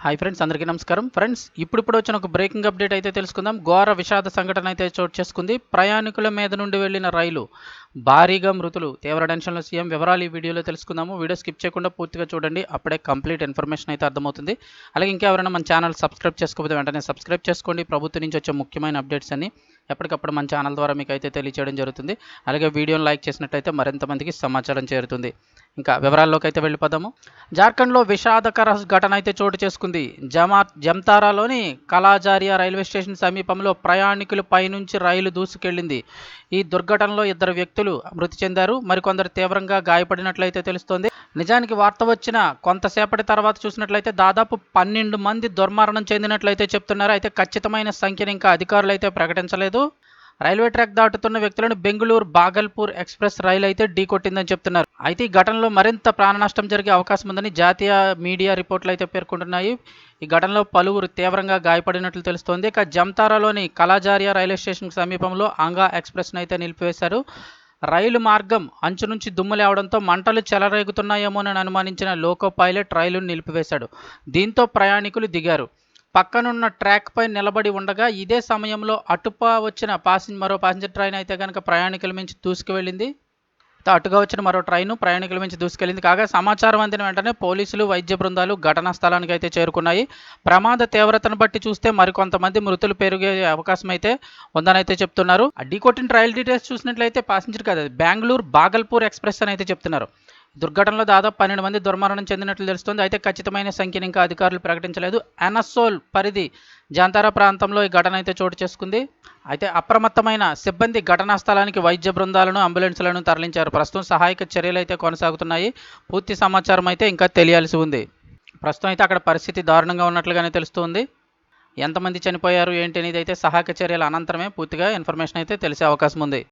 Hi friends, అందరికీ నమస్కారం. Friends, ఇప్పుడు వచ్చిన ఒక బ్రేకింగ్ అప్డేట్ అయితే తెలుసుకుందాం. ఘోర విషాద సంఘటన అయితే చోటు చేసుకుంది. ప్రయాణికుల మీద నుండి వెళ్లిన రైలు భారీగా మృతులు, తీవ్ర టెన్షన్లో సీఎం. వివరాలు ఈ వీడియోలో తెలుసుకుందాము. వీడియో స్కిప్ చేయకుండా పూర్తిగా చూడండి, అప్పుడే కంప్లీట్ ఇన్ఫర్మేషన్ అయితే అర్థమవుతుంది. అలాగే ఇంకెవరైనా మన ఛానల్ సబ్స్క్రైబ్ చేసుకోకపోతే వెంటనే సబ్స్క్రైబ్ చేసుకోండి. ప్రభుత్వం నుంచి వచ్చే ముఖ్యమైన అప్డేట్స్ అన్ని ఎప్పటికప్పుడు మన ఛానల్ ద్వారా మీకు అయితే తెలియజేయడం జరుగుతుంది. అలాగే వీడియోని లైక్ చేసినట్టయితే మరింత మందికి సమాచారం చేరుతుంది. ఇంకా వివరాల్లోకి అయితే వెళ్ళిపోదాము. జార్ఖండ్లో విషాదకర ఘటన అయితే చోటు చేసుకుంది. జమ్తారాలోని కలాజారియా రైల్వే స్టేషన్ సమీపంలో ప్రయాణికుల పైనుంచి రైలు దూసుకెళ్లింది. ఈ దుర్ఘటనలో 2 వ్యక్తులు మృతి చెందారు, మరికొందరు తీవ్రంగా గాయపడినట్లయితే తెలుస్తోంది. నిజానికి వార్త వచ్చిన కొంతసేపటి తర్వాత చూసినట్లయితే దాదాపు 12 మంది దుర్మరణం చెందినట్లయితే చెప్తున్నారు. అయితే ఖచ్చితమైన సంఖ్యను ఇంకా అధికారులు అయితే ప్రకటించలేదు. రైల్వే ట్రాక్ దాటుతున్న వ్యక్తులను బెంగళూరు బాగల్పూర్ ఎక్స్ప్రెస్ రైలు అయితే ఢీకొట్టిందని చెప్తున్నారు. అయితే ఈ ఘటనలో మరింత ప్రాణ నష్టం జరిగే అవకాశం ఉందని జాతీయ మీడియా రిపోర్ట్లు అయితే పేర్కొంటున్నాయి. ఈ ఘటనలో పలువురు తీవ్రంగా గాయపడినట్లు తెలుస్తోంది. ఇక జమ్తారాలోని కలాజారియా రైల్వే స్టేషన్ సమీపంలో అంగా ఎక్స్ప్రెస్ను అయితే నిలిపివేశారు. రైలు మార్గం అంచు నుంచి దుమ్ము లేవడంతో మంటలు చెలరేగుతున్నాయేమోనని అనుమానించిన లోకో పైలట్ రైలును నిలిపివేశాడు. దీంతో ప్రయాణికులు దిగారు. పక్కనున్న ట్రాక్పై నిలబడి ఉండగా ఇదే సమయంలో అటుపా వచ్చిన మరో ప్యాసింజర్ ట్రైన్ అయితే కనుక ప్రయాణికుల మించి దూసుకువెళ్ళింది. అటుగా వచ్చిన మరో ట్రైను ప్రయాణికుల మించి దూసుకెళ్లింది. కాగా సమాచారం అందిన వెంటనే పోలీసులు, వైద్య బృందాలు ఘటనా స్థలానికి అయితే చేరుకున్నాయి. ప్రమాద తీవ్రతను బట్టి చూస్తే మరికొంతమంది మృతులు పెరిగే అవకాశం అయితే ఉందని అయితే చెప్తున్నారు. ఢీకొట్టిన రైలు డీటెయిల్స్ చూసినట్లయితే ప్యాసింజర్ కాదు, బెంగళూరు బాగల్పూర్ ఎక్స్ప్రెస్ అని అయితే చెప్తున్నారు. దుర్ఘటనలో దాదాపు 12 మంది దుర్మరణం చెందినట్లు తెలుస్తోంది. అయితే ఖచ్చితమైన సంఖ్యను ఇంకా అధికారులు ప్రకటించలేదు. అనసోల్ పరిధి జాంతారా ప్రాంతంలో ఈ ఘటన అయితే చోటు చేసుకుంది. అయితే అప్రమత్తమైన సిబ్బంది ఘటనా స్థలానికి వైద్య బృందాలను, అంబులెన్సులను తరలించారు. ప్రస్తుతం సహాయక చర్యలు అయితే కొనసాగుతున్నాయి. పూర్తి సమాచారం అయితే ఇంకా తెలియాల్సి ఉంది. ప్రస్తుతం అయితే అక్కడ పరిస్థితి దారుణంగా ఉన్నట్లుగానే తెలుస్తుంది. ఎంతమంది చనిపోయారు ఏంటి అనేది అయితే సహాయక చర్యల అనంతరమే పూర్తిగా ఇన్ఫర్మేషన్ అయితే తెలిసే అవకాశం ఉంది.